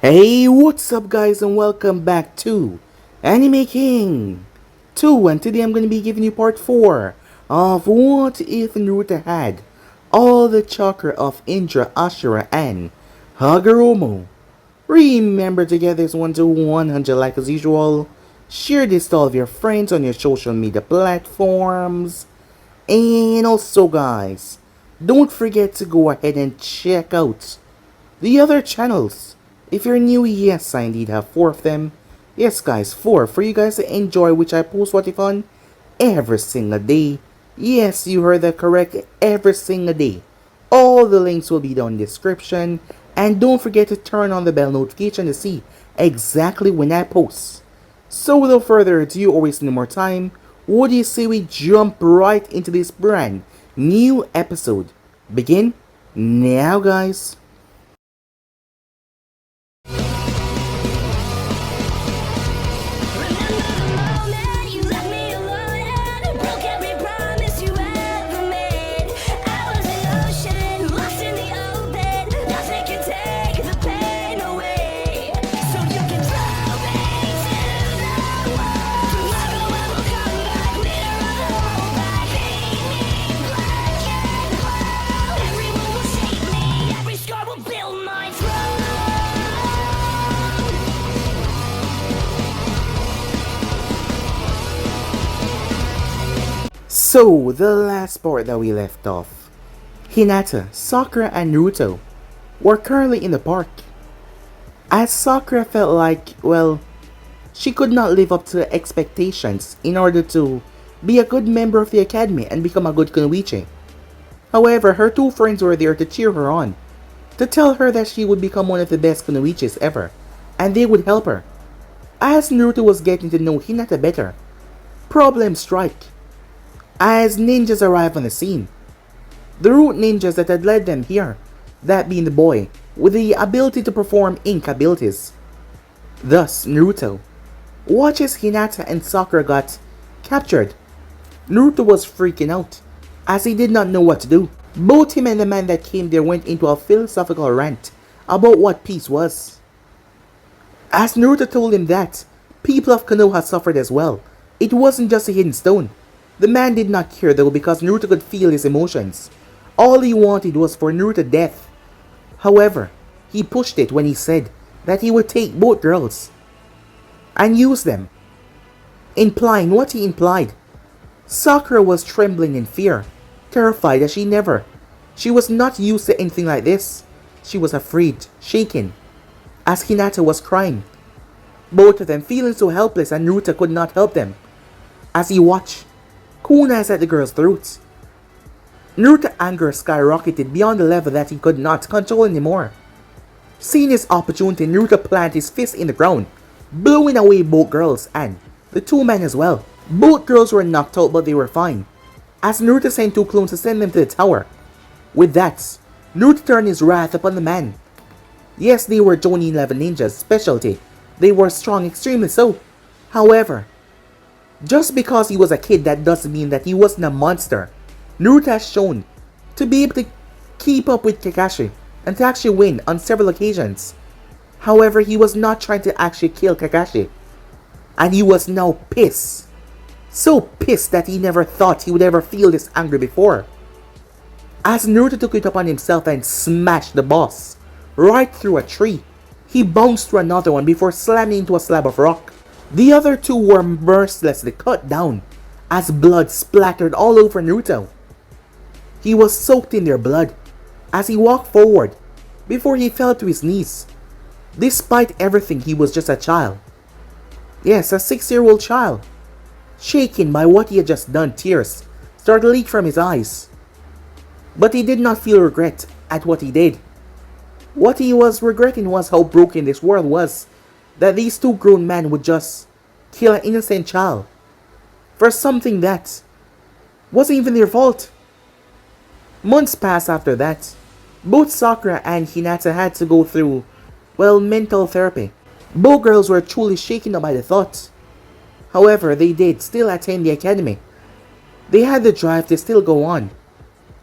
Hey, what's up guys, and welcome back to Anime King 2, and today I'm going to be giving you part 4 of What If Naruto Had All the Chakra of Indra, Ashura and Hagoromo. Remember to get this one to 100 like as usual. Share this to all of your friends on your social media platforms. And also guys, don't forget to go ahead and check out the other channels. If you're new, yes, I indeed have 4 of them. Yes guys, 4 for you guys to enjoy, which I post what if on every single day. Yes, you heard that correct, every single day. All the links will be down in the description. And don't forget to turn on the bell notification to see exactly when I post. So without further ado or wasting no more time, what do you say we jump right into this brand new episode? Begin now guys. So, the last part that we left off, Hinata, Sakura and Naruto were currently in the park. As Sakura felt like, well, she could not live up to the expectations in order to be a good member of the academy and become a good kunoichi. However, her 2 friends were there to cheer her on, to tell her that she would become one of the best kunoichis ever, and they would help her. As Naruto was getting to know Hinata better, problems strike. As ninjas arrive on the scene, the root ninjas that had led them here, that being the boy with the ability to perform ink abilities. Thus, Naruto watches Hinata and Sakura got captured. Naruto was freaking out, as he did not know what to do. Both him and the man that came there went into a philosophical rant about what peace was. As Naruto told him that people of Konoha suffered as well, it wasn't just a hidden stone. The man did not care though, because Naruto could feel his emotions. All he wanted was for Naruto death. However, he pushed it when he said that he would take both girls and use them, implying what he implied. Sakura was trembling in fear, terrified as she was not used to anything like this. She was afraid, shaken, as Hinata was crying. Both of them feeling so helpless, and Naruto could not help them. As he watched, Kunas at the girl's throats. Naruto's anger skyrocketed beyond the level that he could not control anymore. Seeing his opportunity, Naruto planted his fist in the ground, blowing away both girls and the 2 men as well. Both girls were knocked out, but they were fine, as Naruto sent 2 clones to send them to the tower. With that, Naruto turned his wrath upon the man. Yes, they were Jonin level ninjas, specialty. They were strong, extremely so. However, just because he was a kid, that doesn't mean that he wasn't a monster. Naruto has shown to be able to keep up with Kakashi and to actually win on several occasions. However, he was not trying to actually kill Kakashi, and he was now pissed. So pissed that he never thought he would ever feel this angry before. As Naruto took it upon himself and smashed the boss right through a tree, he bounced through another one before slamming into a slab of rock. The other 2 were mercilessly cut down as blood splattered all over Naruto. He was soaked in their blood as he walked forward before he fell to his knees. Despite everything, he was just a child. Yes, a 6-year-old child. Shaken by what he had just done, tears started to leak from his eyes. But he did not feel regret at what he did. What he was regretting was how broken this world was, that these 2 grown men would just kill an innocent child for something that wasn't even their fault. Months passed after that. Both Sakura and Hinata had to go through, well, mental therapy. Both girls were truly shaken up by the thought. However, they did still attend the academy. They had the drive to still go on.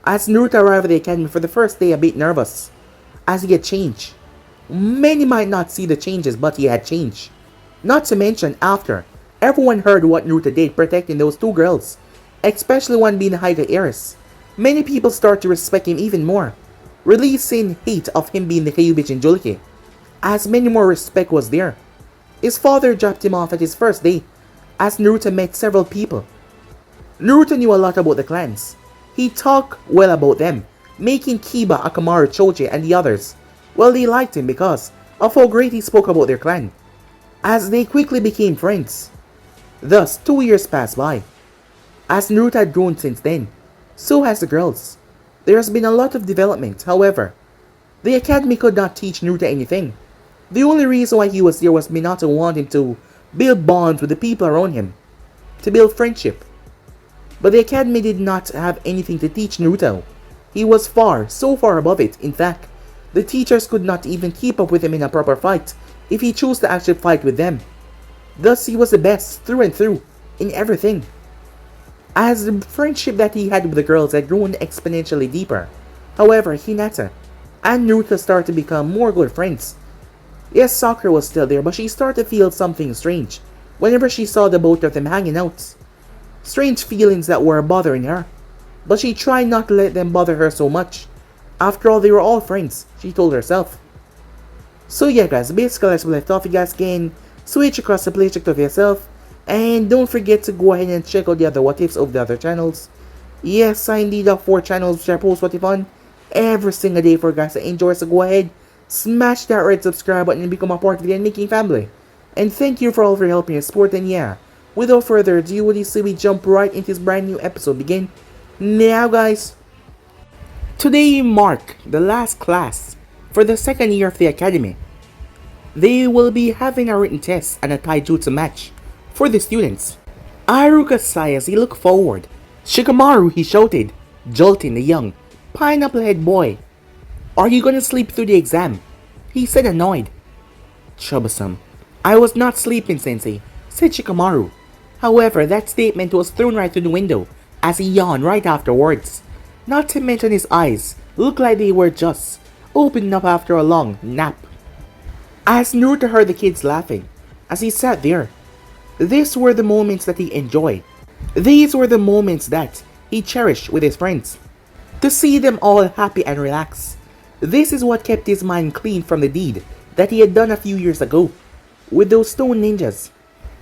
As Naruto arrived at the academy for the first day, a bit nervous, as he had changed. Many might not see the changes, but he had changed. Not to mention, after everyone heard what Naruto did protecting those two girls, especially one being the Hokage heiress, many people start to respect him even more, releasing hate of him being the Kyuubi Jinchuriki, as many more respect was there. His father dropped him off at his first day, as Naruto met several people. Naruto knew a lot about the clans. He talked well about them, making Kiba, Akamaru, Choji, and the others. Well, they liked him because of how great he spoke about their clan, as they quickly became friends. Thus, 2 years passed by. As Naruto had grown since then, so has the girls. There has been a lot of development, however. The academy could not teach Naruto anything. The only reason why he was there was Minato wanting to build bonds with the people around him, to build friendship. But the academy did not have anything to teach Naruto. He was so far above it. In fact, the teachers could not even keep up with him in a proper fight if he chose to actually fight with them. Thus, he was the best through and through in everything. As the friendship that he had with the girls had grown exponentially deeper, however, Hinata and Naruto started to become more good friends. Yes, Sakura was still there, but she started to feel something strange whenever she saw the both of them hanging out. Strange feelings that were bothering her, but she tried not to let them bother her so much. After all, they were all friends, she told herself. So yeah guys, basically as we left off, you guys can switch across the playcheck of yourself, and don't forget to go ahead and check out the other what ifs of the other channels. Yes, I indeed have 4 channels which I post what if on every single day for guys to enjoy, so go ahead, smash that red subscribe button and become a part of the Making family. And thank you for all of your help and your support, and yeah, without further ado, what do you say we jump right into this brand new episode begin now guys. Today mark the last class for the second year of the academy. They will be having a written test and a taijutsu match for the students. Iruka sighed as he looked forward. Shikamaru, he shouted, jolting the young, pineapple-head boy. Are you gonna sleep through the exam? He said, annoyed. Troublesome. I was not sleeping, sensei, said Shikamaru. However, that statement was thrown right through the window as he yawned right afterwards. Not to mention his eyes looked like they were just opening up after a long nap. As Naruto heard the kids laughing as he sat there, these were the moments that he enjoyed. These were the moments that he cherished with his friends. To see them all happy and relaxed, this is what kept his mind clean from the deed that he had done a few years ago with those stone ninjas.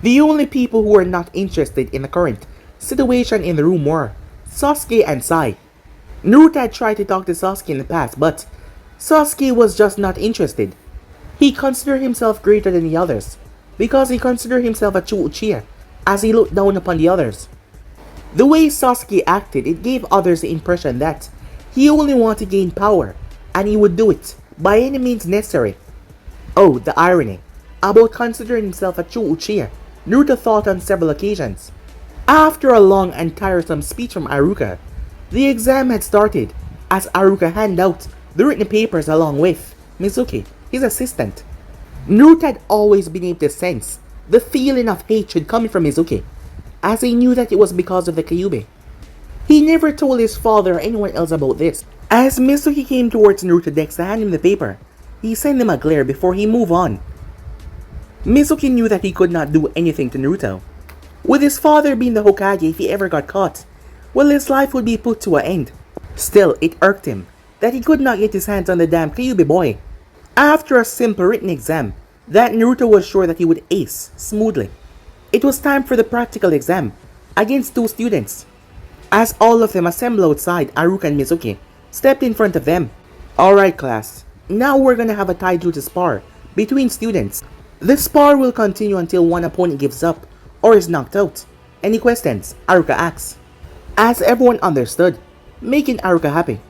The only people who were not interested in the current situation in the room were Sasuke and Sai. Naruto had tried to talk to Sasuke in the past, but Sasuke was just not interested. He considered himself greater than the others because he considered himself a true Uchiha as he looked down upon the others. The way Sasuke acted, it gave others the impression that he only wanted to gain power and he would do it by any means necessary. Oh, the irony about considering himself a true Uchiha, Naruto thought on several occasions. After a long and tiresome speech from Iruka, the exam had started as Iruka handed out the written papers along with Mizuki, his assistant. Naruto had always been able to sense the feeling of hatred coming from Mizuki, as he knew that it was because of the Kyuubi. He never told his father or anyone else about this. As Mizuki came towards Naruto's desk to hand him the paper, he sent him a glare before he moved on. Mizuki knew that he could not do anything to Naruto. With his father being the Hokage, if he ever got caught, well, his life would be put to an end. Still, it irked him that he could not get his hands on the damn Kyuubi boy. After a simple written exam that Naruto was sure that he would ace smoothly, it was time for the practical exam against 2 students. As all of them assembled outside, Iruka and Mizuki stepped in front of them. Alright class, now we're gonna have a taijutsu spar between students. The spar will continue until one opponent gives up or is knocked out. Any questions? Iruka asks. As everyone understood, making Iruka happy.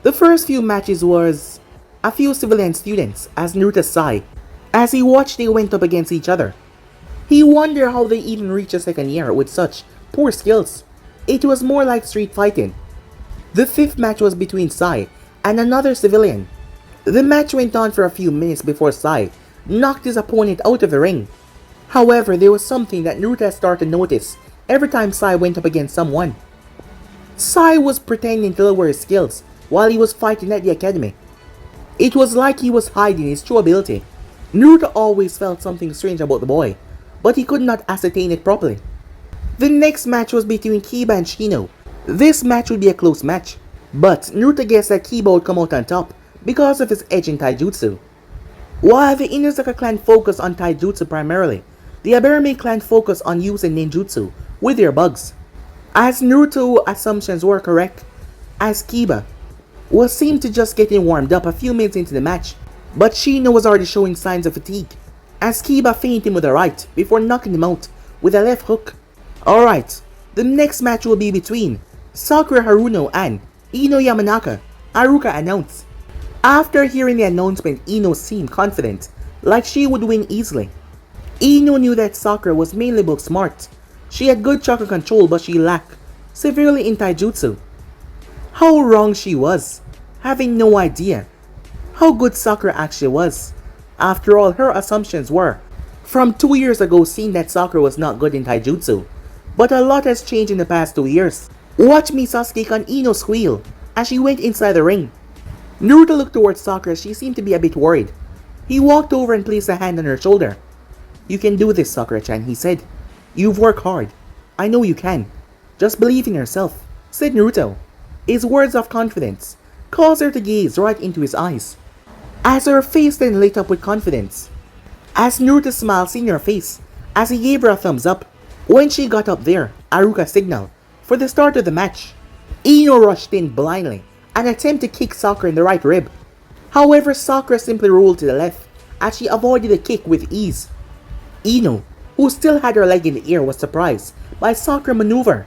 The first few matches was a few civilian students as Naruto sighed as he watched they went up against each other. He wondered how they even reached a second year with such poor skills. It was more like street fighting. The 5th match was between Sai and another civilian. The match went on for a few minutes before Sai knocked his opponent out of the ring. However, there was something that Naruto started to notice every time Sai went up against someone. Sai was pretending to lower his skills while he was fighting at the academy. It was like he was hiding his true ability. Naruto always felt something strange about the boy, but he could not ascertain it properly. The next match was between Kiba and Shino. This match would be a close match, but Naruto guessed that Kiba would come out on top because of his edge in taijutsu. While the Inazaka clan focused on taijutsu primarily, the Aburame clan focused on using ninjutsu with their bugs. As Naruto's assumptions were correct, as Kiba was seemed to just getting warmed up a few minutes into the match, but Shino was already showing signs of fatigue, as Kiba feinted him with a right before knocking him out with a left hook. Alright, the next match will be between Sakura Haruno and Ino Yamanaka, Haruka announced. After hearing the announcement, Ino seemed confident, like she would win easily. Ino knew that Sakura was mainly book smart. She had good chakra control, but she lacked severely in taijutsu. How wrong she was, having no idea how good Sakura actually was. After all, her assumptions were from 2 years ago, seeing that Sakura was not good in taijutsu. But a lot has changed in the past 2 years. Watch me Sasuke and Ino squeal as she went inside the ring. Naruto looked towards Sakura as she seemed to be a bit worried. He walked over and placed a hand on her shoulder. "You can do this, Sakura-chan," he said. "You've worked hard. I know you can. Just believe in yourself," said Naruto. His words of confidence caused her to gaze right into his eyes, as her face then lit up with confidence. As Naruto smiled seeing her face, as he gave her a thumbs up. When she got up there, Haruka signaled for the start of the match. Ino rushed in blindly and attempted to kick Sakura in the right rib. However, Sakura simply rolled to the left as she avoided the kick with ease. Ino, who still had her leg in the air, was surprised by Sakura's maneuver,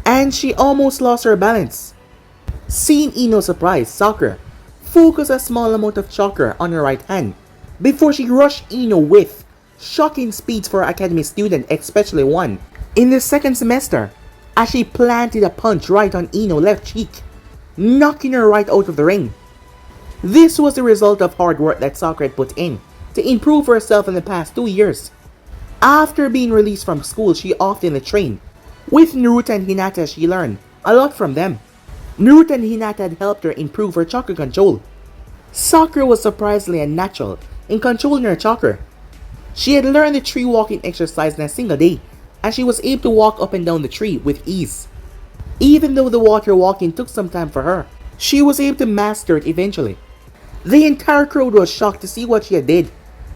and she almost lost her balance. Seeing Ino surprised, Sakura focused a small amount of chakra on her right hand before she rushed Ino with shocking speeds for academy student, especially one in the second semester, as she planted a punch right on Ino's left cheek, knocking her right out of the ring. This was the result of hard work that Sakura had put in to improve herself in the past 2 years. After being released from school, she often trained with Naruto and Hinata. She learned a lot from them. Naruto and Hinata had helped her improve her chakra control. Sakura was surprisingly unnatural in controlling her chakra. She had learned the tree walking exercise in a single day, and she was able to walk up and down the tree with ease. Even though the water walking took some time for her, she was able to master it eventually. The entire crowd was shocked to see what she had did.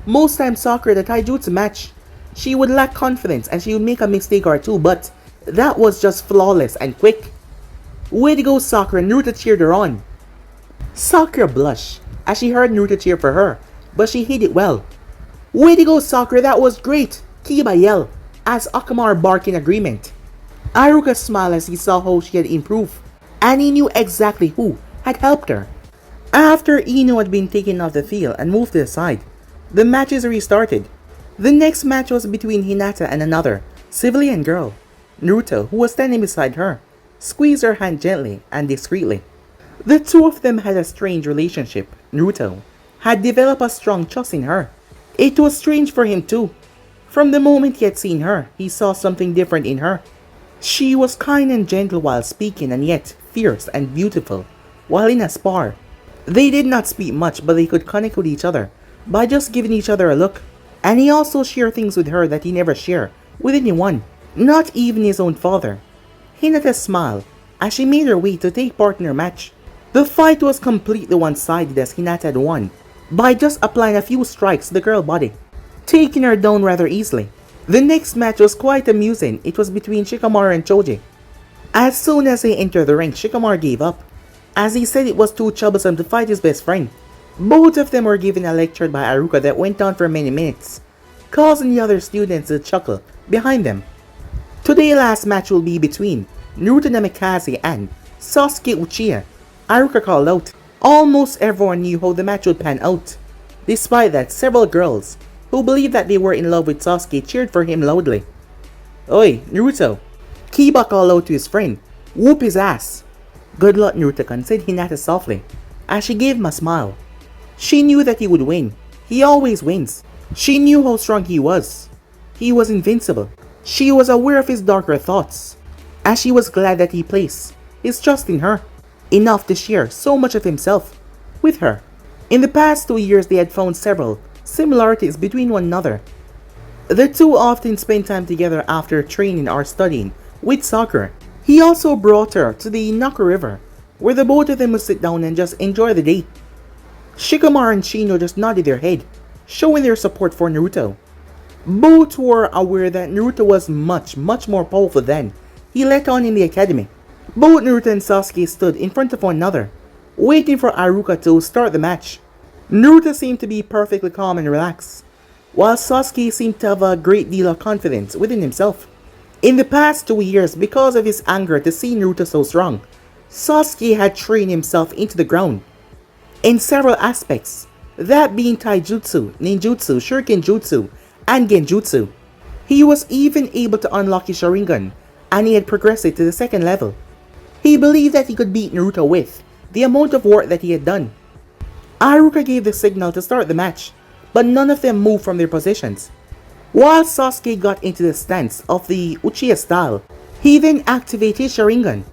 Most times Sakura at a taijutsu match, she would lack confidence and she would make a mistake or two, but that was just flawless and quick. Way to go, Sakura. Naruto cheered her on. Sakura blushed as she heard Naruto cheer for her, but she hid it well. "Way to go, Sakura, that was great!" Kiba yelled as Akamaru barked in agreement. Haruka smiled as he saw how she had improved, and he knew exactly who had helped her. After Ino had been taken off the field and moved to the side, the matches restarted. The next match was between Hinata and another civilian girl. Naruto, who was standing beside her, squeezed her hand gently and discreetly. The two of them had a strange relationship. Naruto had developed a strong trust in her. It was strange for him too. From the moment he had seen her, he saw something different in her. She was kind and gentle while speaking, and yet fierce and beautiful while in a spar. They did not speak much, but they could connect with each other by just giving each other a look. And he also shared things with her that he never shared with anyone, not even his own father. Hinata smiled as she made her way to take part in her match. The fight was completely one-sided as Hinata had won by just applying a few strikes to the girl's body, taking her down rather easily. The next match was quite amusing. It was between Shikamaru and Choji. As soon as they entered the ring, Shikamaru gave up, as he said it was too troublesome to fight his best friend. Both of them were given a lecture by Haruka that went on for many minutes, causing the other students to chuckle behind them. Today's last match will be between Naruto Namikaze and Sasuke Uchiha. Haruka called out. Almost everyone knew how the match would pan out. Despite that, several girls who believed that they were in love with Sasuke cheered for him loudly. "Oi, Naruto!" Kiba called out to his friend. "Whoop his ass!" "Good luck, Naruto-kun," said Hinata softly, as she gave him a smile. She knew that he would win. He always wins. She knew how strong he was. He was invincible. She was aware of his darker thoughts, as she was glad that he placed his trust in her, enough to share so much of himself with her. In the past 2 years, they had found several similarities between one another. The two often spent time together after training or studying with Sakura. He also brought her to the Naka River, where the both of them would sit down and just enjoy the day. Shikamaru and Shino just nodded their head, showing their support for Naruto. Both were aware that Naruto was much more powerful than he let on in the academy. Both Naruto and Sasuke stood in front of one another, waiting for Haruka to start the match. Naruto seemed to be perfectly calm and relaxed, while Sasuke seemed to have a great deal of confidence within himself. In the past 2 years, because of his anger to see Naruto so strong, Sasuke had trained himself into the ground in several aspects, that being taijutsu, ninjutsu, shuriken jutsu, and genjutsu. He was even able to unlock his Sharingan, and he had progressed it to the second level. He believed that he could beat Naruto with the amount of work that he had done. Haruka gave the signal to start the match, but none of them moved from their positions. While Sasuke got into the stance of the Uchiha style, he then activated his Sharingan.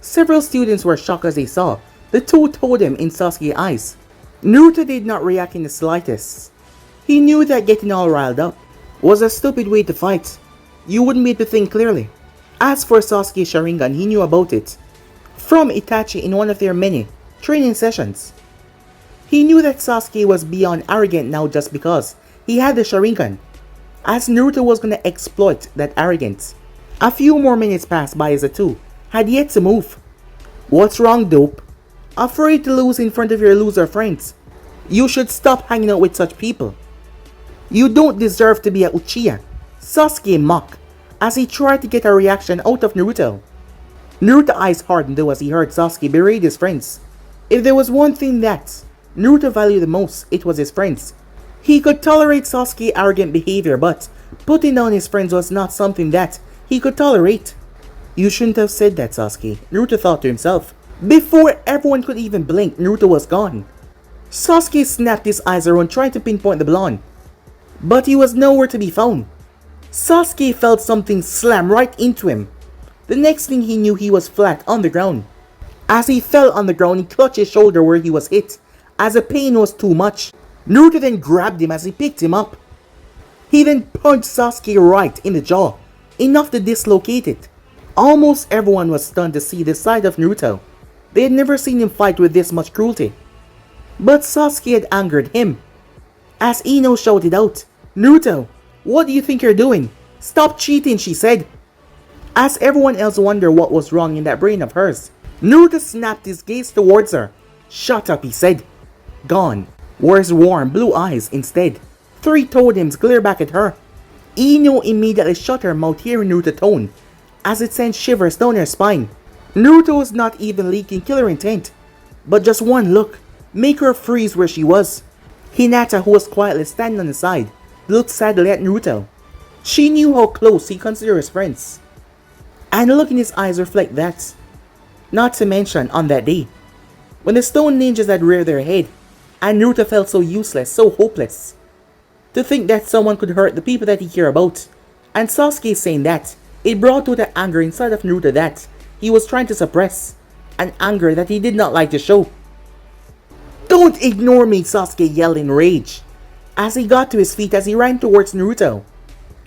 Several students were shocked as they saw the two totem in Sasuke's eyes. Naruto did not react in the slightest. He knew that getting all riled up was a stupid way to fight. You wouldn't be able to think clearly. As for Sasuke's Sharingan, he knew about it from Itachi in one of their many training sessions. He knew that Sasuke was beyond arrogant now just because he had the Sharingan, as Naruto was going to exploit that arrogance. A few more minutes passed by as the two had yet to move. What's wrong, dope? Afraid to lose in front of your loser friends? You should stop hanging out with such people. You don't deserve to be a Uchiha, Sasuke mocked as he tried to get a reaction out of Naruto. Naruto's eyes hardened though as he heard Sasuke berate his friends. If there was one thing that Naruto valued the most, it was his friends. He could tolerate Sasuke's arrogant behavior, but putting down his friends was not something that he could tolerate. You shouldn't have said that, Sasuke, Naruto thought to himself. Before everyone could even blink, Naruto was gone. Sasuke snapped his eyes around trying to pinpoint the blonde, but he was nowhere to be found. Sasuke felt something slam right into him. The next thing he knew, he was flat on the ground. As he fell on the ground, he clutched his shoulder where he was hit, as the pain was too much. Naruto then grabbed him as he picked him up. He then punched Sasuke right in the jaw, enough to dislocate it. Almost everyone was stunned to see the sight of Naruto. They had never seen him fight with this much cruelty. But Sasuke had angered him, as Ino shouted out, "Naruto, what do you think you're doing? Stop cheating," she said. As everyone else wondered what was wrong in that brain of hers, Naruto snapped his gaze towards her. "Shut up," he said. Gone were his warm blue eyes instead. 3 totems glared back at her. Ino immediately shut her mouth hearing Naruto's tone, as it sent shivers down her spine. Naruto was not even leaking killer intent, but just one look made her freeze where she was. Hinata, who was quietly standing on the side, looked sadly at Naruto. She knew how close he considered his friends, and the look in his eyes reflect that. Not to mention on that day, when the stone ninjas had reared their head, and Naruto felt so useless, so hopeless. To think that someone could hurt the people that he cared about, and Sasuke saying that, it brought out the anger inside of Naruto that he was trying to suppress, an anger that he did not like to show. "Don't ignore me," Sasuke yelled in rage, as he got to his feet as he ran towards Naruto,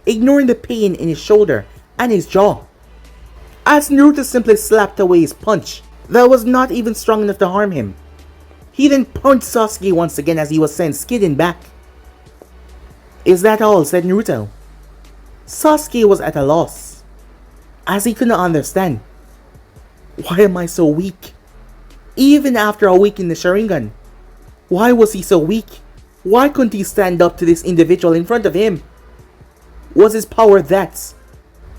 ignoring the pain in his shoulder and his jaw. As Naruto simply slapped away his punch that was not even strong enough to harm him. He then punched Sasuke once again as he was sent skidding back. "Is that all?" said Naruto. Sasuke was at a loss, as he could not understand. Why am I so weak? Even after awakening the Sharingan, why was he so weak? Why couldn't he stand up to this individual in front of him? Was his power that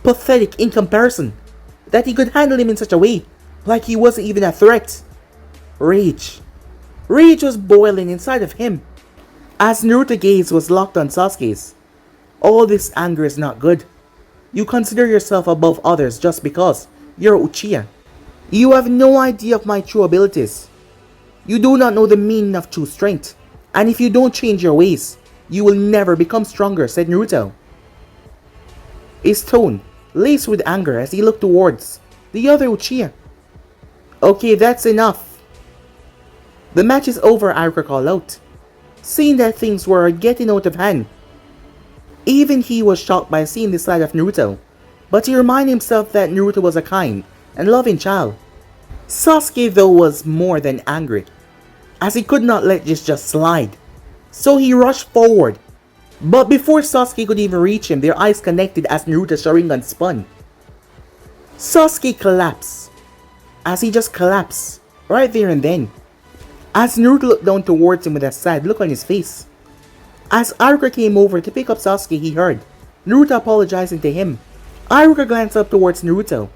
pathetic in comparison that he could handle him in such a way, like he wasn't even a threat? Rage was boiling inside of him, as Naruto's gaze was locked on Sasuke's. All this anger is not good. You consider yourself above others just because you're Uchiha. You have no idea of my true abilities. You do not know the meaning of true strength, and if you don't change your ways, you will never become stronger," said Naruto. His tone laced with anger as he looked towards the other Uchiha. "Okay, that's enough. The match is over, Iroha called out, seeing that things were getting out of hand. Even he was shocked by seeing this side of Naruto, but he reminded himself that Naruto was a kind and loving child. Sasuke though was more than angry, as he could not let this just slide. So he rushed forward, but before Sasuke could even reach him, their eyes connected as Naruto's Sharingan spun. Sasuke collapsed, as he just collapsed, right there and then, as Naruto looked down towards him with a sad look on his face. As Iroha came over to pick up Sasuke, he heard Naruto apologizing to him. Iroha glanced up towards Naruto,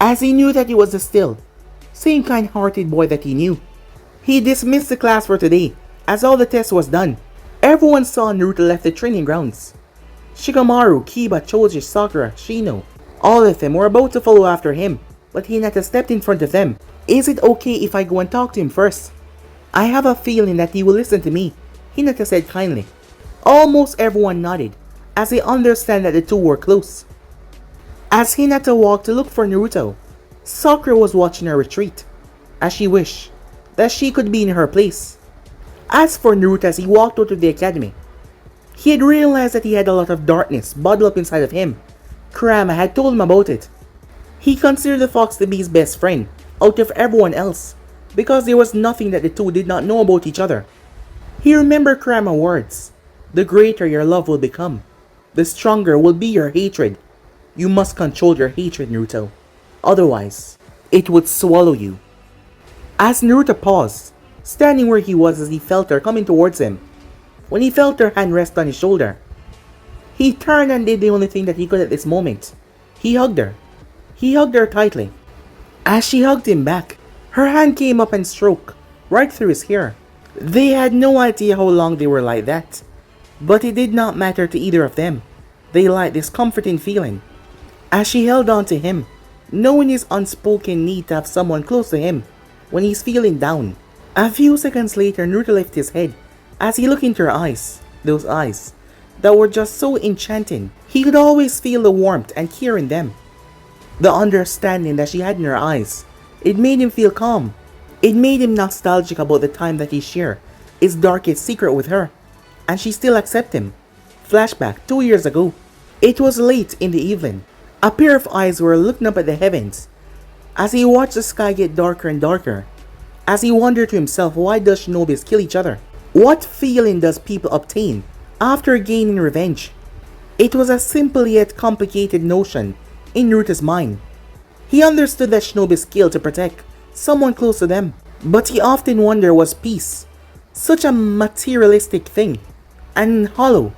as he knew that he was the still same kind-hearted boy that he knew. He dismissed the class for today, as all the tests was done. Everyone saw Naruto left the training grounds. Shikamaru, Kiba, Choji, Sakura, Shino, all of them were about to follow after him, but Hinata stepped in front of them. Is it okay if I go and talk to him first? I have a feeling that he will listen to me, Hinata said kindly. Almost everyone nodded, as they understand that the two were close. As Hinata walked to look for Naruto, Sakura was watching her retreat, as she wished that she could be in her place. As for Naruto, as he walked out of the academy, he had realized that he had a lot of darkness bottled up inside of him. Kurama had told him about it. He considered the fox to be his best friend out of everyone else, because there was nothing that the two did not know about each other. He remembered Kurama's words, the greater your love will become, the stronger will be your hatred. You must control your hatred, Naruto. Otherwise, it would swallow you. As Naruto paused, standing where he was as he felt her coming towards him, when he felt her hand rest on his shoulder, he turned and did the only thing that he could at this moment. He hugged her. He hugged her tightly. As she hugged him back, her hand came up and stroked right through his hair. They had no idea how long they were like that, but it did not matter to either of them. They liked this comforting feeling. As she held on to him, knowing his unspoken need to have someone close to him when he's feeling down. A few seconds later, Naruto lifted his head as he looked into her eyes, those eyes that were just so enchanting. He could always feel the warmth and care in them. The understanding that she had in her eyes, it made him feel calm. It made him nostalgic about the time that he shared his darkest secret with her, and she still accepted him. Flashback 2 years ago. It was late in the evening. A pair of eyes were looking up at the heavens as he watched the sky get darker and darker, as he wondered to himself, why does shinobis kill each other? What feeling does people obtain after gaining revenge? It was a simple yet complicated notion in Naruto's mind. He understood that shinobis kill to protect someone close to them, but he often wondered, was peace such a materialistic thing and hollow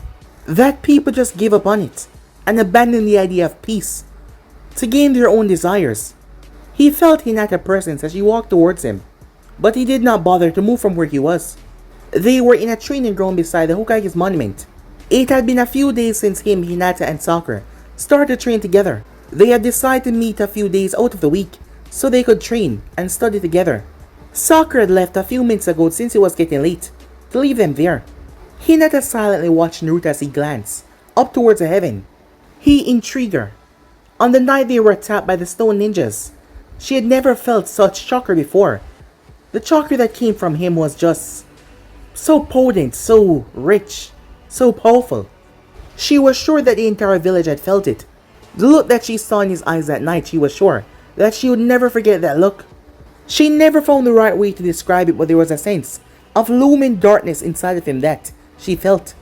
that people just give up on it and abandon the idea of peace to gain their own desires? He felt Hinata's presence as she walked towards him, but he did not bother to move from where he was. They were in a training ground beside the Hokage's monument. It had been a few days since him, Hinata, and Sakura started to train together. They had decided to meet a few days out of the week so they could train and study together. Sakura had left a few minutes ago since it was getting late to leave them there. Hinata silently watched Naruto as he glanced up towards the heaven. He intrigued her. On the night they were attacked by the stone ninjas, she had never felt such chakra before. The chakra that came from him was just so potent, so rich, so powerful. She was sure that the entire village had felt it. The look that she saw in his eyes that night, she was sure that she would never forget that look. She never found the right way to describe it, but there was a sense of looming darkness inside of him that she felt.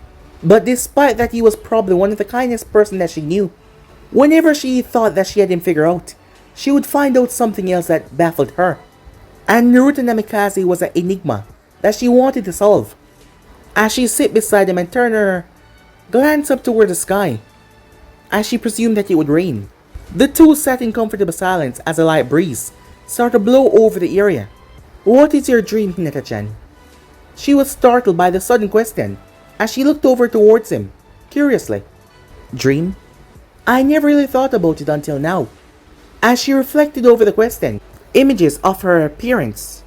But despite that, he was probably one of the kindest person that she knew. Whenever she thought that she had him figured out, she would find out something else that baffled her. And Naruto Namikaze was an enigma that she wanted to solve. As she sat beside him and turned her glance up toward the sky, as she presumed that it would rain. The two sat in comfortable silence as a light breeze started to blow over the area. What is your dream, Hinata-chan? She was startled by the sudden question as she looked over towards him, curiously. Dream? I never really thought about it until now. As she reflected over the question, images of her parents,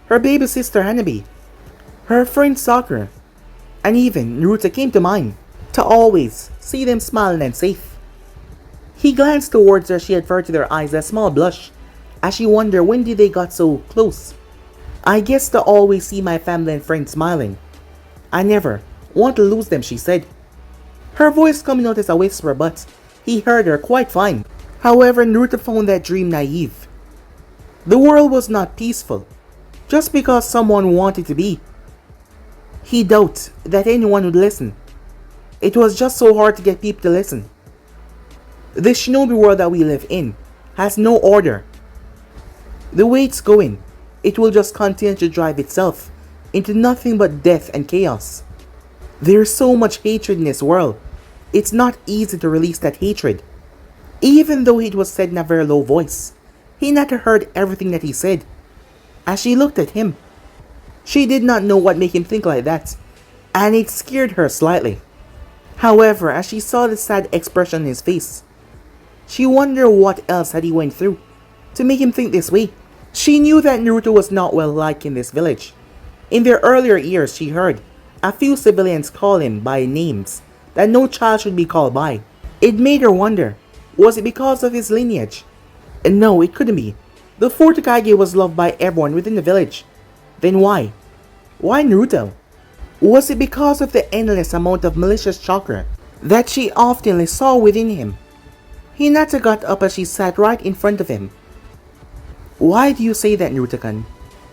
her baby sister Hanabi, her friend Sakura, and even Naruto came to mind, to always see them smiling and safe. He glanced towards her. She averted her eyes a small blush as she wondered when did they got so close. I guess to always see my family and friends smiling. I never want to lose them, she said. Her voice coming out as a whisper, but he heard her quite fine. However, Naruto found that dream naive. The world was not peaceful, just because someone wanted to be. He doubted that anyone would listen. It was just so hard to get people to listen. The shinobi world that we live in has no order. The way it's going, it will just continue to drive itself into nothing but death and chaos. There's so much hatred in this world. It's not easy to release that hatred. Even though it was said in a very low voice, Hinata heard everything that he said. As she looked at him, she did not know what made him think like that, and it scared her slightly. However, as she saw the sad expression on his face, she wondered what else had he went through to make him think this way. She knew that Naruto was not well liked in this village. In their earlier years, she heard a few civilians call him by names that no child should be called by. It made her wonder, was it because of his lineage? And no, it couldn't be. The fourth Hokage was loved by everyone within the village. Then why? Why Naruto? Was it because of the endless amount of malicious chakra that she often saw within him? Hinata got up as she sat right in front of him. Why do you say that, Naruto-kun?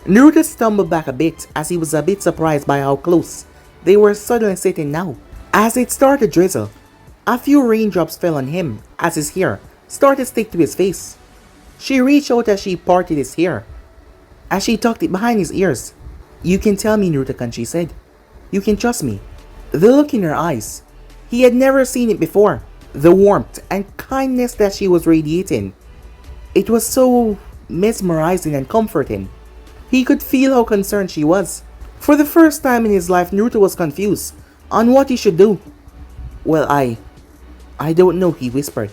Naruto stumbled back a bit as he was a bit surprised by how close they were suddenly sitting now. As it started to drizzle, a few raindrops fell on him as his hair started to stick to his face. She reached out as she parted his hair, as she tucked it behind his ears. You can tell me, Naruto-kun, she said. You can trust me. The look in her eyes, he had never seen it before. The warmth and kindness that she was radiating, it was so mesmerizing and comforting. He could feel how concerned she was. For the first time in his life, Naruto was confused on what he should do. Well, I don't know, he whispered.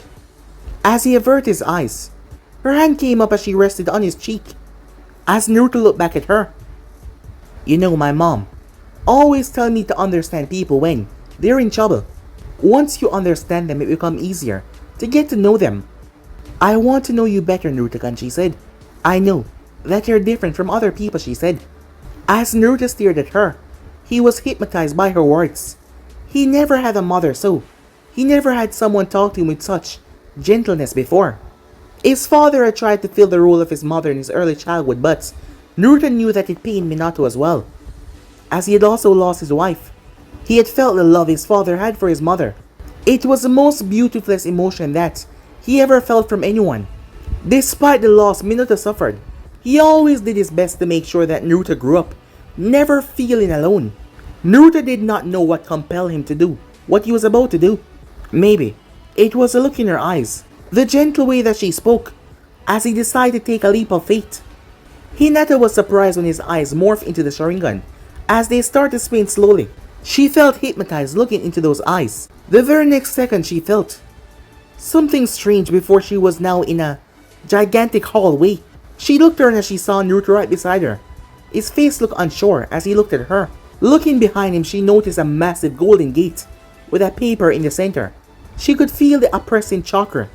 As he averted his eyes, her hand came up as she rested on his cheek. As Naruto looked back at her, you know, my mom always tell me to understand people when they're in trouble. Once you understand them, it becomes easier to get to know them. I want to know you better, Naruto-kun, she said. I know that you're different from other people, she said. As Naruto stared at her, he was hypnotized by her words. He never had a mother, so he never had someone talk to him with such gentleness before. His father had tried to fill the role of his mother in his early childhood, but Naruto knew that it pained Minato as well, as he had also lost his wife. He had felt the love his father had for his mother. It was the most beautifulest emotion that he ever felt from anyone. Despite the loss Minato suffered, he always did his best to make sure that Naruto grew up, never feeling alone. Naruto did not know what compelled him to do what he was about to do. Maybe it was the look in her eyes, the gentle way that she spoke, as he decided to take a leap of faith. Hinata was surprised when his eyes morphed into the Sharingan. As they started to spin slowly, she felt hypnotized looking into those eyes. The very next second she felt something strange before she was now in a gigantic hallway. She looked around as she saw Naruto right beside her. His face looked unsure as he looked at her. Looking behind him, she noticed a massive golden gate with a paper in the center. She could feel the oppressing chakra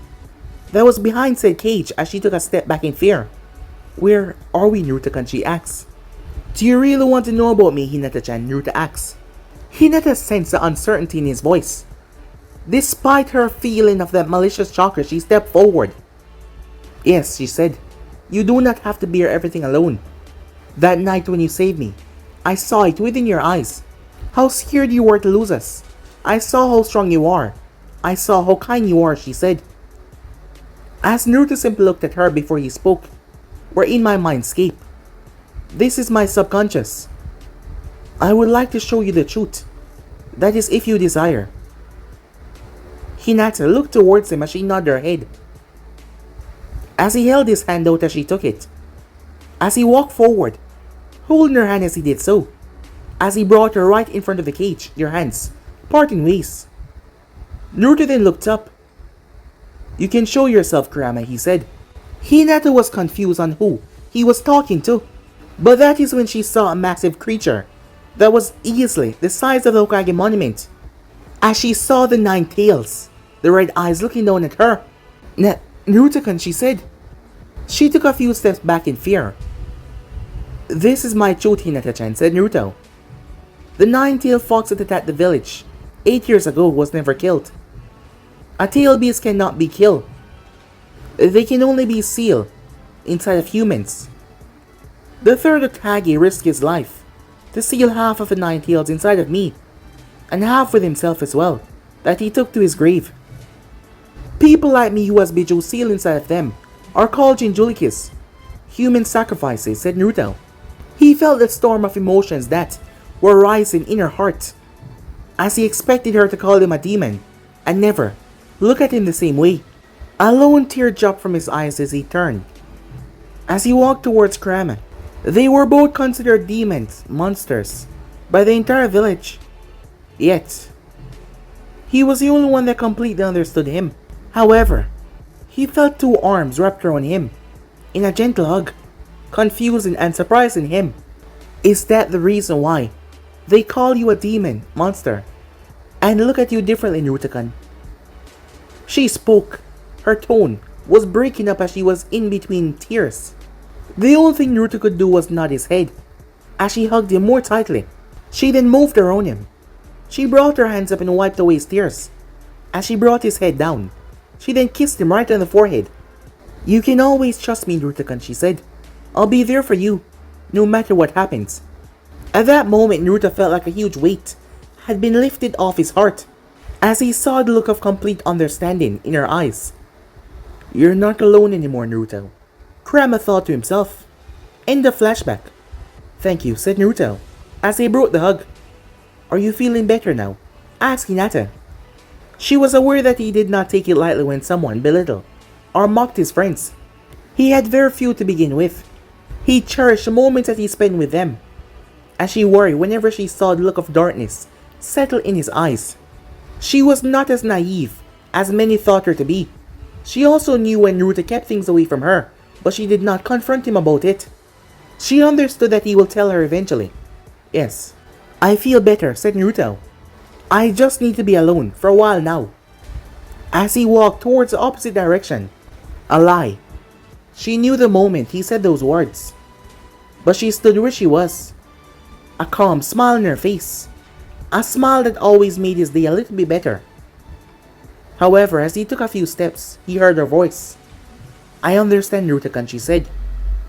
that was behind said cage as she took a step back in fear. Where are we, Naruto-kun? She asked. Do you really want to know about me, Hinata-chan? Naruto asked. Hinata sensed the uncertainty in his voice. Despite her feeling of that malicious chakra, she stepped forward. Yes, she said. You do not have to bear everything alone. That night when you saved me, I saw it within your eyes. How scared you were to lose us. I saw how strong you are. I saw how kind you are, she said. As Naruto simply looked at her before he spoke, we're in my mindscape. This is my subconscious. I would like to show you the truth. That is if you desire. Hinata looked towards him as she nodded her head, as he held his hand out as she took it. As he walked forward, holding her hand as he did so, as he brought her right in front of the cage, their hands parting ways. Naruto then looked up. You can show yourself, Kurama, he said. Hinata was confused on who he was talking to, but that is when she saw a massive creature that was easily the size of the Hokage monument. As she saw the 9 tails, the red eyes looking down at her. Naruto-kun, she said. She took a few steps back in fear. This is my truth, Hinata-chan, said Naruto. The nine-tailed fox that attacked the village 8 years ago was never killed. A tail beast cannot be killed. They can only be sealed inside of humans. The third Hokage risked his life to seal half of the nine tails inside of me, and half with himself as well, that he took to his grave. People like me who has Bijou sealed inside of them are called Jinjulikis, human sacrifices, said Naruto. He felt the storm of emotions that were rising in her heart, as he expected her to call him a demon, and never look at him the same way. A lone tear dropped from his eyes as he turned. As he walked towards Kurama, they were both considered demons, monsters, by the entire village. Yet, he was the only one that completely understood him. However, he felt two arms wrapped around him in a gentle hug, confusing and surprising him. Is that the reason why they call you a demon, monster, and look at you differently, Naruto-kun? She spoke. Her tone was breaking up as she was in between tears. The only thing Naruto could do was nod his head as she hugged him more tightly. She then moved around him. She brought her hands up and wiped away his tears. As she brought his head down, she then kissed him right on the forehead. You can always trust me, Naruto-kun, she said. I'll be there for you, no matter what happens. At that moment, Naruto felt like a huge weight had been lifted off his heart, as he saw the look of complete understanding in her eyes. You're not alone anymore, Naruto, Kurama thought to himself. End of flashback. Thank you, said Naruto, as he broke the hug. Are you feeling better now? Asked Hinata. She was aware that he did not take it lightly when someone belittled or mocked his friends. He had very few to begin with. He cherished the moments that he spent with them, as she worried whenever she saw the look of darkness settle in his eyes. She was not as naive as many thought her to be. She also knew when Naruto kept things away from her, but she did not confront him about it. She understood that he will tell her eventually. Yes, I feel better, said Naruto. I just need to be alone for a while now. As he walked towards the opposite direction. A lie. She knew the moment he said those words. But she stood where she was. A calm smile on her face. A smile that always made his day a little bit better. However, as he took a few steps, he heard her voice. I understand, Naruto-kun, she said.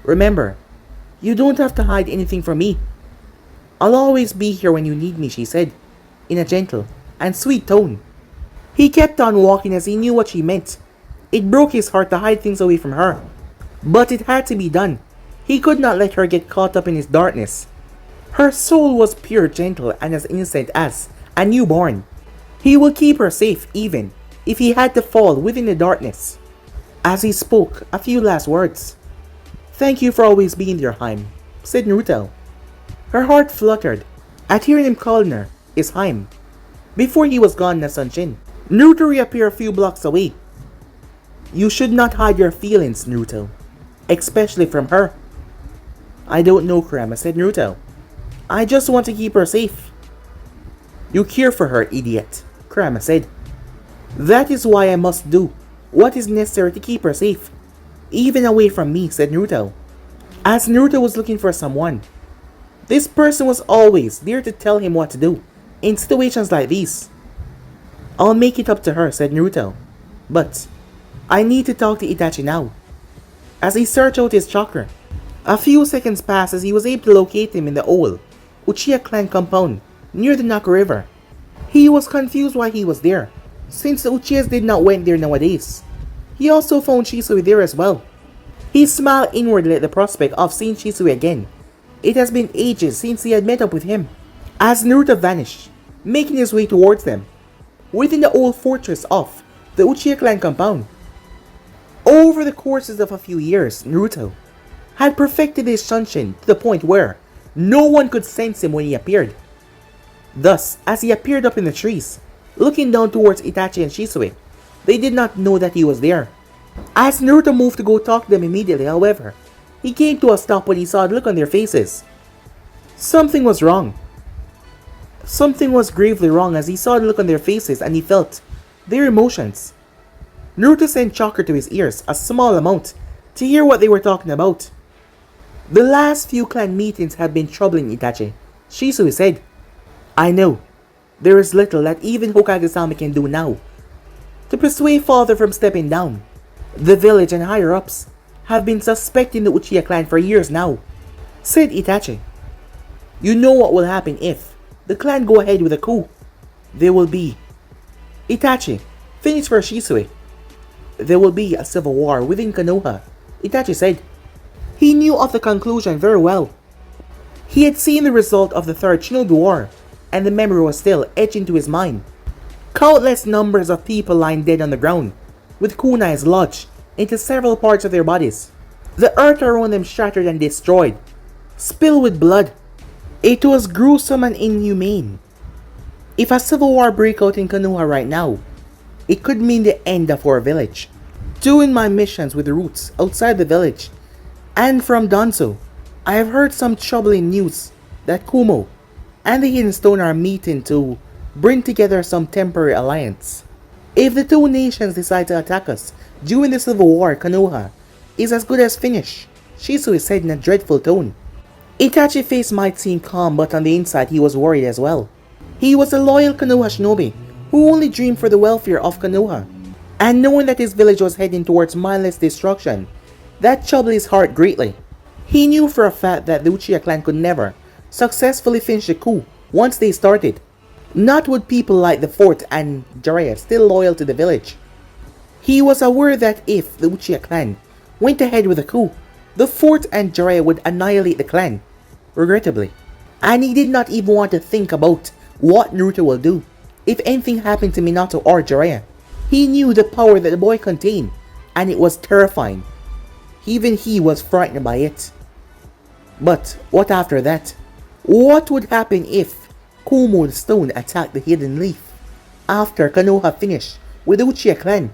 Remember, you don't have to hide anything from me. I'll always be here when you need me, she said, in a gentle and sweet tone. He kept on walking as he knew what she meant. It broke his heart to hide things away from her, but it had to be done. He could not let her get caught up in his darkness. Her soul was pure, gentle, and as innocent as a newborn. He will keep her safe even if he had to fall within the darkness. As he spoke a few last words. Thank you for always being there, Haim, said Naruto. Her heart fluttered at hearing him calling her his Haim. Before he was gone, Nasanshin, Naruto reappeared a few blocks away. You should not hide your feelings, Naruto, especially from her. I don't know, Kurama, said Naruto. I just want to keep her safe. You care for her, idiot, Kurama said. That is why I must do what is necessary to keep her safe, even away from me, said Naruto. As Naruto was looking for someone, this person was always there to tell him what to do in situations like these. I'll make it up to her, said Naruto. But I need to talk to Itachi now. As he searched out his chakra, a few seconds passed as he was able to locate him in the old Uchiha clan compound near the Naka River. He was confused why he was there, since the Uchihas did not went there nowadays. He also found Shisui there as well. He smiled inwardly at the prospect of seeing Shisui again. It has been ages since he had met up with him. As Naruto vanished, making his way towards them, within the old fortress of the Uchiha clan compound. Over the courses of a few years, Naruto had perfected his Shanshin to the point where no one could sense him when he appeared. Thus, as he appeared up in the trees, looking down towards Itachi and Shisui, they did not know that he was there. As Naruto moved to go talk to them immediately, however, he came to a stop when he saw the look on their faces. Something was wrong. Something was gravely wrong as he saw the look on their faces and he felt their emotions. Naruto sent chakra to his ears, a small amount, to hear what they were talking about. The last few clan meetings have been troubling Itachi, Shisui said. I know. There is little that even Hokage-sama can do now to persuade father from stepping down. The village and higher-ups have been suspecting the Uchiha clan for years now, said Itachi. You know what will happen if the clan go ahead with a coup. There will be... Itachi, finish for Shisui. There will be a civil war within Konoha, Itachi said. He knew of the conclusion very well. He had seen the result of the Third Shinobi War, and the memory was still etched into his mind. Countless numbers of people lying dead on the ground, with kunais lodged into several parts of their bodies. The earth around them shattered and destroyed, spilled with blood. It was gruesome and inhumane. If a civil war break out in Konoha right now, it could mean the end of our village. Doing my missions with the roots outside the village, and from Danzo, I have heard some troubling news that Kumo and the Hidden Stone are meeting to bring together some temporary alliance. If the two nations decide to attack us during the civil war, Konoha is as good as finished, Shisui said in a dreadful tone. Itachi's face might seem calm, but on the inside he was worried as well. He was a loyal Konoha shinobi who only dreamed for the welfare of Konoha, and knowing that his village was heading towards mindless destruction, that troubled his heart greatly. He knew for a fact that the Uchiha clan could never successfully finish the coup once they started, not with people like the Fort and Jiraiya still loyal to the village. He was aware that if the Uchiha clan went ahead with the coup, the Fort and Jiraiya would annihilate the clan, regrettably. And he did not even want to think about what Naruto will do if anything happened to Minato or Jiraiya. He knew the power that the boy contained, and it was terrifying. Even he was frightened by it. But what after that? What would happen if Kumo the Stone attacked the Hidden Leaf after Konoha finished with the Uchiha clan?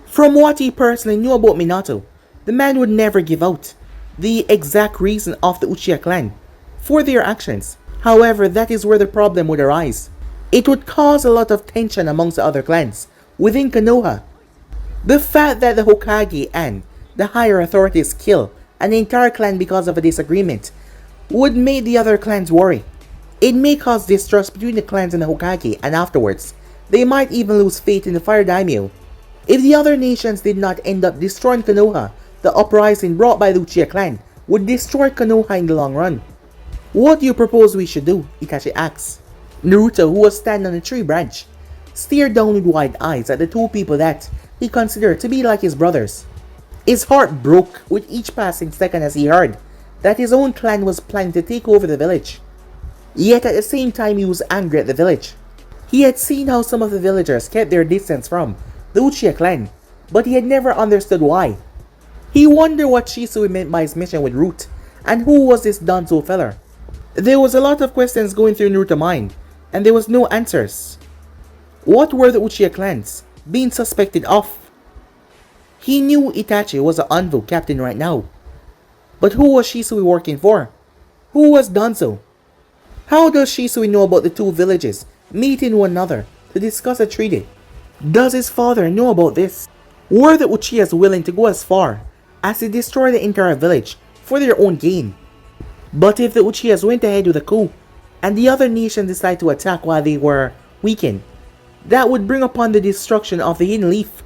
From what he personally knew about Minato, the man would never give out the exact reason of the Uchiha clan for their actions. However, that is where the problem would arise. It would cause a lot of tension amongst the other clans within Konoha. The fact that the Hokage and the higher authorities kill an entire clan because of a disagreement would make the other clans worry. It may cause distrust between the clans and the Hokage, and afterwards, they might even lose faith in the Fire Daimyo. If the other nations did not end up destroying Konoha, the uprising brought by the Uchiha clan would destroy Konoha in the long run. What do you propose we should do? Itachi asks. Naruto, who was standing on a tree branch, stared down with wide eyes at the two people that he considered to be like his brothers. His heart broke with each passing second as he heard that his own clan was planning to take over the village. Yet at the same time he was angry at the village. He had seen how some of the villagers kept their distance from the Uchiha clan, but he had never understood why. He wondered what Shisui meant by his mission with Root, and who was this Danzo feller. There was a lot of questions going through Naruto's mind, and there was no answers. What were the Uchiha clans being suspected of? He knew Itachi was an Anbu captain right now. But who was Shisui working for? Who was Danzo? How does Shisui know about the two villages meeting one another to discuss a treaty? Does his father know about this? Were the Uchihas willing to go as far as to destroy the entire village for their own gain? But if the Uchihas went ahead with a coup, and the other nations decided to attack while they were weakened, that would bring upon the destruction of the Hidden Leaf.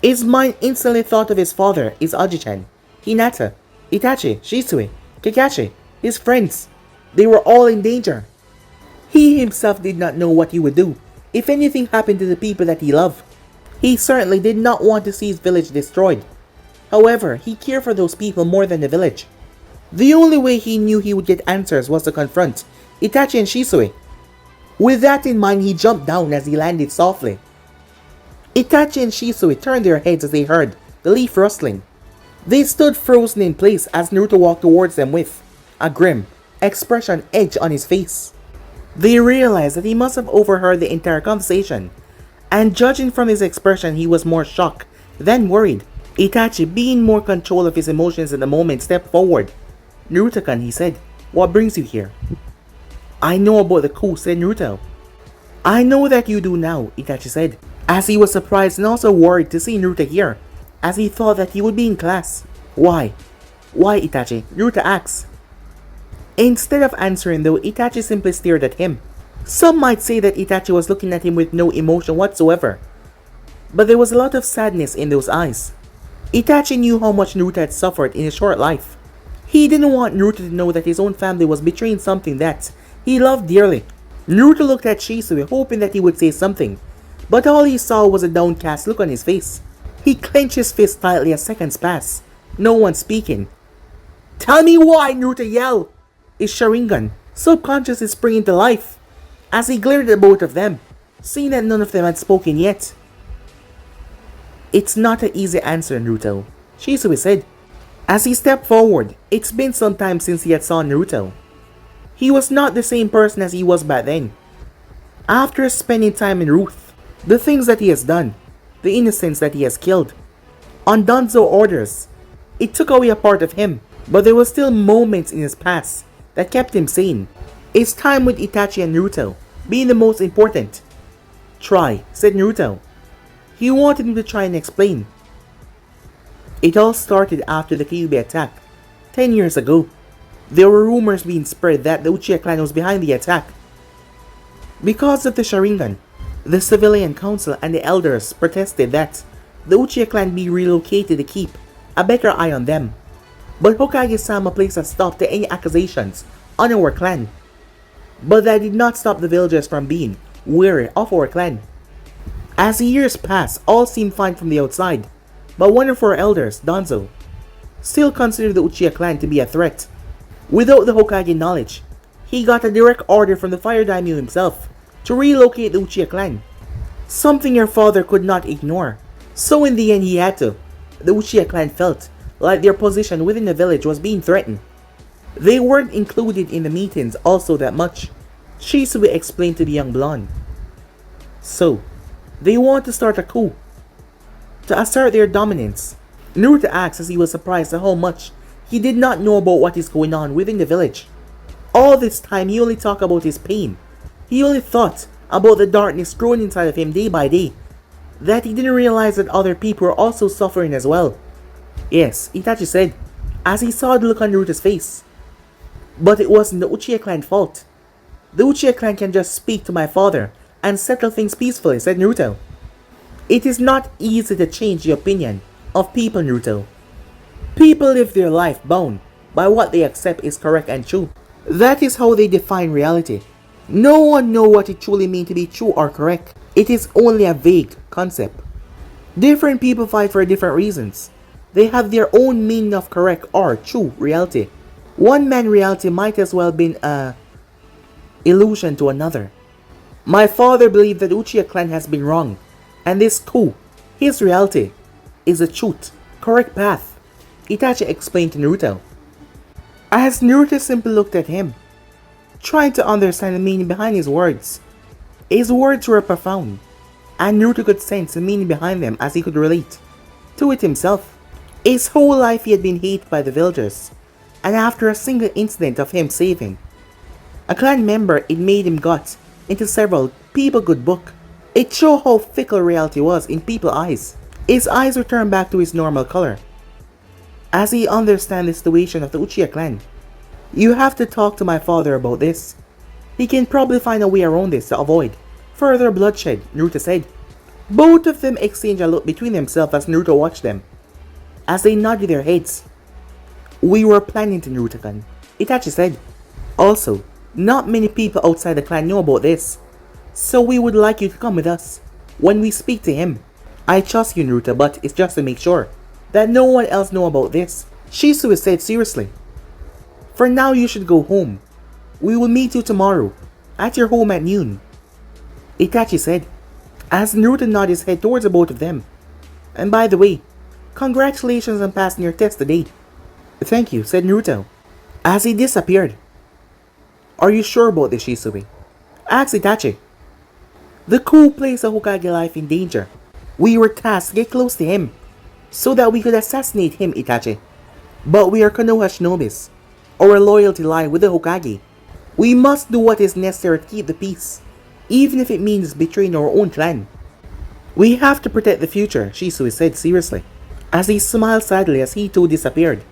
His mind instantly thought of his father, his Aji-chan, Hinata, Itachi, Shisui, Kakashi, his friends. They were all in danger. He himself did not know what he would do if anything happened to the people that he loved. He certainly did not want to see his village destroyed. However, he cared for those people more than the village. The only way he knew he would get answers was to confront Itachi and Shisui. With that in mind, he jumped down as he landed softly. Itachi and Shisui turned their heads as they heard the leaf rustling. They stood frozen in place as Naruto walked towards them with a grim expression etched on his face. They realized that he must have overheard the entire conversation, and judging from his expression, he was more shocked than worried. Itachi, being more control of his emotions in the moment, stepped forward. Naruto-kun, he said, what brings you here? I know about the coup, said Naruto. I know that you do now, Itachi said, as he was surprised and also worried to see Naruto here, as he thought that he would be in class. Why? Why, Itachi? Naruto asks. Instead of answering though, Itachi simply stared at him. Some might say that Itachi was looking at him with no emotion whatsoever, but there was a lot of sadness in those eyes. Itachi knew how much Naruto had suffered in his short life. He didn't want Naruto to know that his own family was betraying something that he loved dearly. Naruto looked at Shisui hoping that he would say something, but all he saw was a downcast look on his face. He clenched his fist tightly as seconds passed. No one speaking. Tell me why, Naruto yelled. His Sharingan, subconsciously springing to life, as he glared at both of them, seeing that none of them had spoken yet. It's not an easy answer, Naruto, Shisui said. As he stepped forward, it's been some time since he had saw Naruto. He was not the same person as he was back then. After spending time in Ruth, the things that he has done, the innocents that he has killed, on Danzo orders, it took away a part of him, but there were still moments in his past that kept him sane. His time with Itachi and Naruto being the most important. Try, said Naruto. He wanted him to try and explain. It all started after the Kyuubi attack, 10 years ago. There were rumors being spread that the Uchiha clan was behind the attack. Because of the Sharingan, the civilian council and the elders protested that the Uchiha clan be relocated to keep a better eye on them. But Hokage-sama placed a stop to any accusations on our clan. But that did not stop the villagers from being wary of our clan. As the years passed, all seemed fine from the outside, but one of our elders, Danzo, still considered the Uchiha clan to be a threat. Without the Hokage knowledge, he got a direct order from the Fire Daimyo himself to relocate the Uchiha clan, something your father could not ignore. So in the end he had to. The Uchiha clan felt like their position within the village was being threatened. They weren't included in the meetings also that much, Shisui explained to the young blonde. So, they want to start a coup to assert their dominance. Naruto asked as he was surprised at how much he did not know about what is going on within the village. All this time he only talked about his pain. He only thought about the darkness growing inside of him day by day, that he didn't realize that other people were also suffering as well. Yes, Itachi said, as he saw the look on Naruto's face. But it wasn't the Uchiha clan's fault. The Uchiha clan can just speak to my father and settle things peacefully, said Naruto. It is not easy to change the opinion of people, Naruto. People live their life bound by what they accept is correct and true. That is how they define reality. No one knows what it truly means to be true or correct. It is only a vague concept. Different people fight for different reasons. They have their own meaning of correct or true reality. One man's reality might as well be an illusion to another. My father believed that Uchiha clan has been wrong, and this coup, his reality, is the truth, correct path, Itachi explained to Naruto. As Naruto simply looked at him, trying to understand the meaning behind his words. His words were profound, and Naruto could sense the meaning behind them as he could relate to it himself. His whole life he had been hated by the villagers, and after a single incident of him saving a clan member, it made him got into several people good book. It showed how fickle reality was in people's eyes. His eyes returned back to his normal color as he understand the situation of the Uchiha clan. You have to talk to my father about this. He can probably find a way around this to avoid further bloodshed, Naruto said. Both of them exchanged a look between themselves as Naruto watched them. As they nodded their heads. We were planning to, Naruto-kun, Itachi said. Also, not many people outside the clan know about this, so we would like you to come with us when we speak to him. I trust you, Naruto, but it's just to make sure that no one else know about this, Shisui said seriously. For now you should go home. We will meet you tomorrow at your home at noon, Itachi said, as Naruto nodded his head towards the both of them. And by the way, congratulations on passing your test today. Thank you, said Naruto, as he disappeared. Are you sure about this, Shisui? Asked Itachi. The coup placed the Hokage life in danger. We were tasked to get close to him, so that we could assassinate him, Itachi. But we are Konoha shinobis. Our loyalty lies with the Hokage. We must do what is necessary to keep the peace, even if it means betraying our own clan. We have to protect the future, Shisui said seriously, as he smiled sadly as he too disappeared.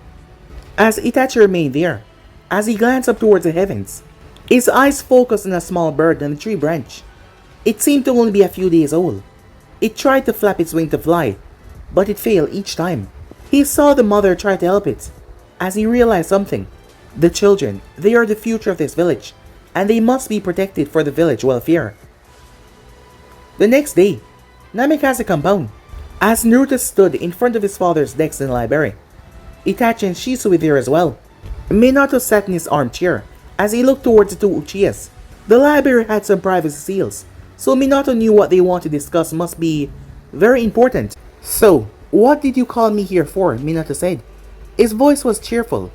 as Itachi remained there. As he glanced up towards the heavens, his eyes focused on a small bird on a tree branch. It seemed to only be a few days old. It tried to flap its wing to fly, but it failed each time. He saw the mother try to help it, as he realized something. The children, they are the future of this village, and they must be protected for the village welfare. The next day, Namikaze compound. As Naruto stood in front of his father's desk in the library, Itachi and Shisui were there as well. Minato sat in his armchair as he looked towards the two Uchihas. The library had some privacy seals, so Minato knew what they wanted to discuss must be very important. "So, what did you call me here for?" Minato said. His voice was cheerful.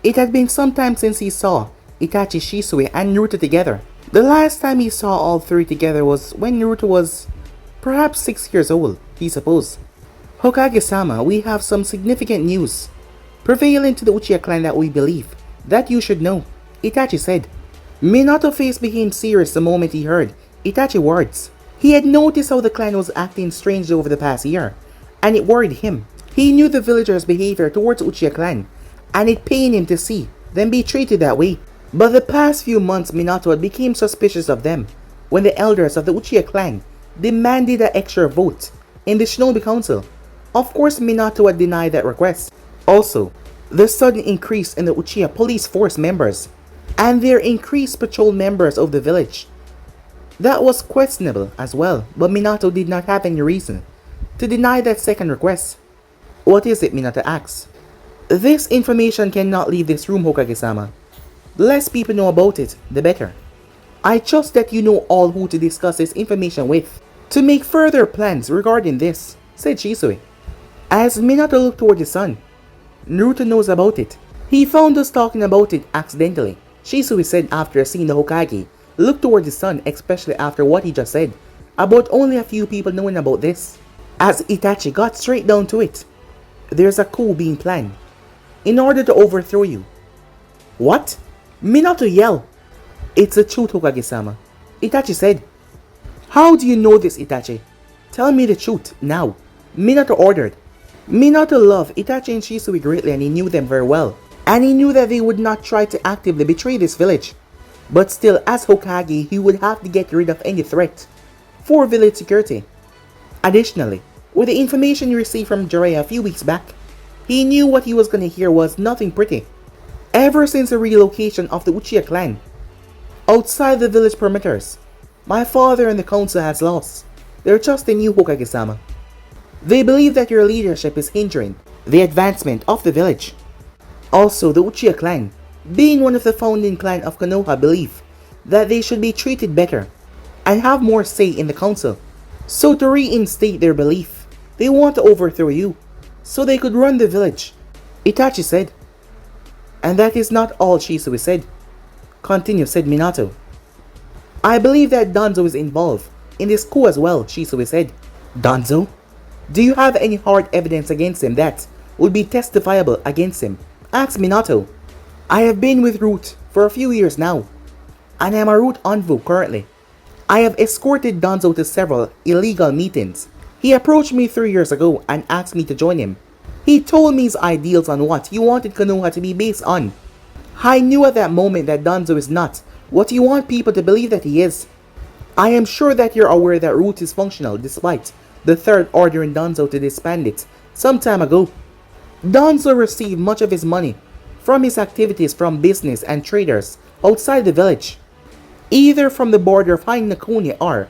It had been some time since he saw Itachi, Shisui, and Naruto together. The last time he saw all three together was when Naruto was perhaps 6 years old, he supposed. "Hokage-sama, we have some significant news prevalent to the Uchiha clan that we believe that you should know," Itachi said. Minato's face became serious the moment he heard Itachi's words. He had noticed how the clan was acting strangely over the past year, and it worried him. He knew the villagers' behavior towards Uchiha clan, and it pained him to see them be treated that way. But the past few months, Minato had become suspicious of them when the elders of the Uchiha clan demanded an extra vote in the Shinobi Council. Of course, Minato had denied that request. Also, the sudden increase in the Uchiha police force members and their increased patrol members of the village. That was questionable as well, but Minato did not have any reason to deny that second request. "What is it?" Minato asked. "This information cannot leave this room, Hokage-sama. The less people know about it, the better. I trust that you know all who to discuss this information with to make further plans regarding this," said Shisui. As Minato looked toward the sun, "Naruto knows about it. He found us talking about it accidentally," Shisui said after seeing the Hokage look toward the sun, especially after what he just said about only a few people knowing about this. As Itachi got straight down to it, "There's a coup being planned in order to overthrow you." "What?" Minato yelled. "It's the truth, Hokage-sama," Itachi said. "How do you know this, Itachi? Tell me the truth, now," Minato ordered. Minato loved Itachi and Shisui greatly, and he knew them very well. And he knew that they would not try to actively betray this village. But still, as Hokage, he would have to get rid of any threat for village security. Additionally, with the information he received from Jiraiya a few weeks back, he knew what he was going to hear was nothing pretty. Ever since the relocation of the Uchiha clan outside the village perimeters, my father and the council has lost their trust in you, Hokage-sama. They believe that your leadership is hindering the advancement of the village. Also, the Uchiha clan, being one of the founding clan of Konoha, believe that they should be treated better and have more say in the council. So to reinstate their belief, they want to overthrow you so they could run the village," Itachi said. "And that is not all," Shisui said. "Continue," said Minato. "I believe that Danzo is involved in this coup as well," Shisui said. "Danzo? Do you have any hard evidence against him that would be testifiable against him?" asked Minato. "I have been with Root for a few years now, and I am a Root envoy currently. I have escorted Danzo to several illegal meetings. He approached me 3 years ago and asked me to join him. He told me his ideals on what he wanted Konoha to be based on. I knew at that moment that Danzo is not what you want people to believe that he is. I am sure that you're aware that Root is functional despite the third ordering Danzo to disband it some time ago. Danzo received much of his money from his activities from business and traders outside the village, either from the border of Hinakone or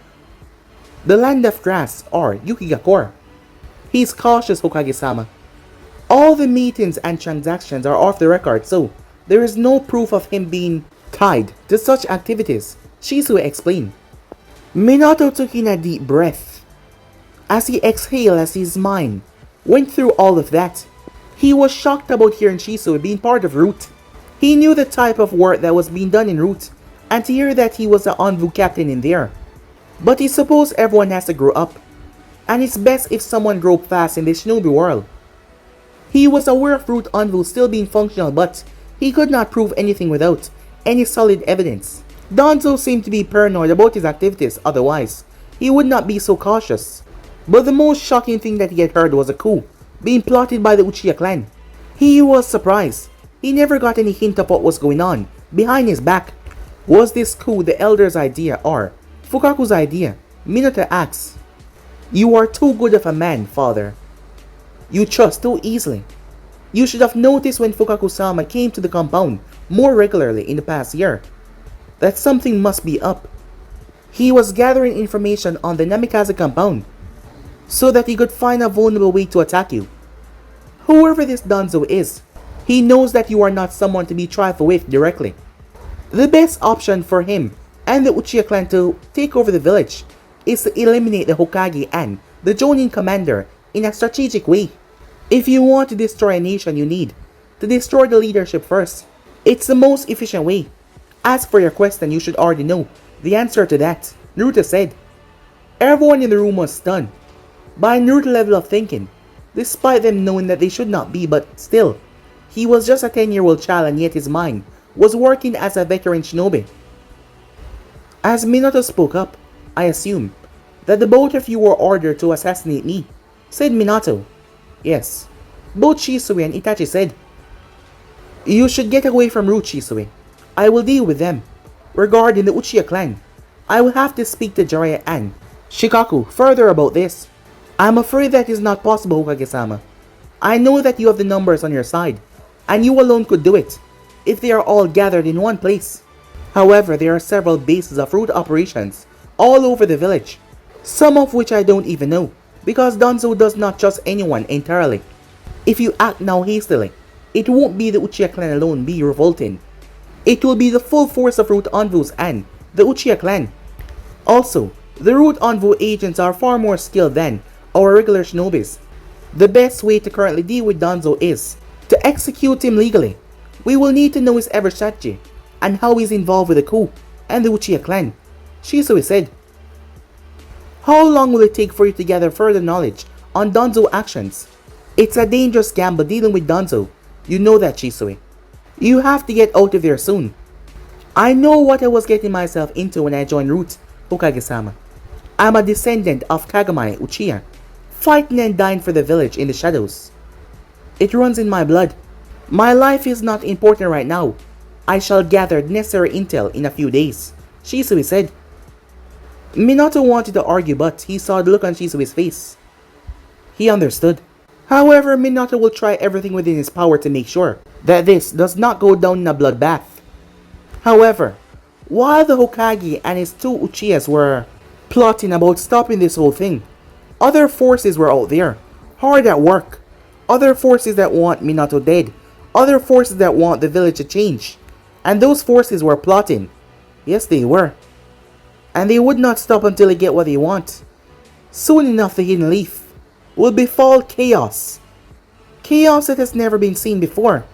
the Land of Grass or Yukigakure. He's cautious, Hokage-sama. All the meetings and transactions are off the record, so there is no proof of him being tied to such activities," Shisui explained. Minato took in a deep breath as he exhaled as his mind went through all of that. He was shocked about hearing Shisui being part of Root. He knew the type of work that was being done in Root, and to hear that he was the envoy captain in there. But he supposed everyone has to grow up, and it's best if someone grew up fast in this shinobi world. He was aware of Root envoy still being functional, but he could not prove anything without any solid evidence. Danzo seemed to be paranoid about his activities, otherwise he would not be so cautious. But the most shocking thing that he had heard was a coup being plotted by the Uchiha clan. He was surprised he never got any hint of what was going on behind his back. Was this coup the elder's idea or Fukaku's idea? Minato asks. You are too good of a man, father. You trust too easily. You should have noticed when Fukaku-sama came to the compound more regularly in the past year that something must be up. He was gathering information on the Namikaze compound so that he could find a vulnerable way to attack you. Whoever this Danzo is, he knows that you are not someone to be trifled with directly. The best option for him and the Uchiha clan to take over the village is to eliminate the Hokage and the Jonin commander in a strategic way. If you want to destroy a nation, you need to destroy the leadership first. It's the most efficient way. As for your question, you should already know the answer to that, Naruto said. Everyone in the room was stunned by Naruto's level of thinking, despite them knowing that they should not be, but still, he was just a 10-year-old child and yet his mind was working as a veteran shinobi. As Minato spoke up, I assume that the both of you were ordered to assassinate me, said Minato. Yes, both Shisui and Itachi said. You should get away from Root, Shisui. I will deal with them. Regarding the Uchiha clan, I will have to speak to Jiraiya and Shikaku further about this. I'm afraid that is not possible, Hokage-sama. I know that you have the numbers on your side, and you alone could do it, if they are all gathered in one place. However, there are several bases of root operations all over the village, some of which I don't even know, because Danzo does not trust anyone entirely. If you act now hastily, it won't be the Uchiha clan alone be revolting. It will be the full force of Root Envoys and the Uchiha clan. Also, the Root Envoy agents are far more skilled than our regular shinobis. The best way to currently deal with Danzo is to execute him legally. We will need to know his every strategy and how he's involved with the coup and the Uchiha clan, Shisui said. How long will it take for you to gather further knowledge on Danzo actions? It's a dangerous gamble dealing with Danzo. You know that, Shisui. You have to get out of there soon. I know what I was getting myself into when I joined Root, Hokage-sama. I'm a descendant of Kagami Uchiha, fighting and dying for the village in the shadows. It runs in my blood. My life is not important right now. I shall gather necessary intel in a few days, Shisui said. Minato wanted to argue, but he saw the look on Shisui's face. He understood. However, Minato will try everything within his power to make sure that this does not go down in a bloodbath. However, while the Hokage and his two Uchihas were plotting about stopping this whole thing, other forces were out there, hard at work. Other forces that want Minato dead. Other forces that want the village to change. And those forces were plotting. Yes, they were. And they would not stop until they get what they want. Soon enough, the Hidden Leaf will befall chaos. Chaos that has never been seen before.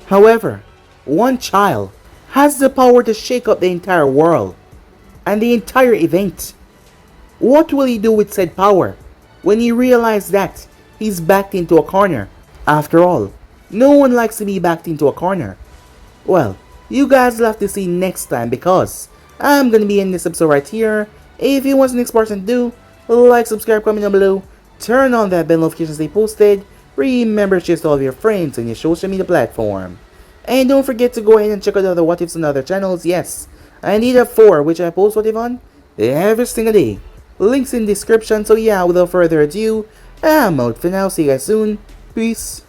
However, one child has the power to shake up the entire world and the entire event. What will he do with said power when he realizes that he's backed into a corner? After all, no one likes to be backed into a corner. Well, you guys will have to see next time because I'm gonna be in this episode right here. If you want the next person to do, like, subscribe, comment down below, turn on that bell notification to stay posted. Remember to share to all of your friends on your social media platform. And don't forget to go ahead and check out other what ifs on other channels. Yes, I need a 4 which I post what if on every single day. Links in description. So yeah, without further ado, I'm out for now. See you guys soon. Peace.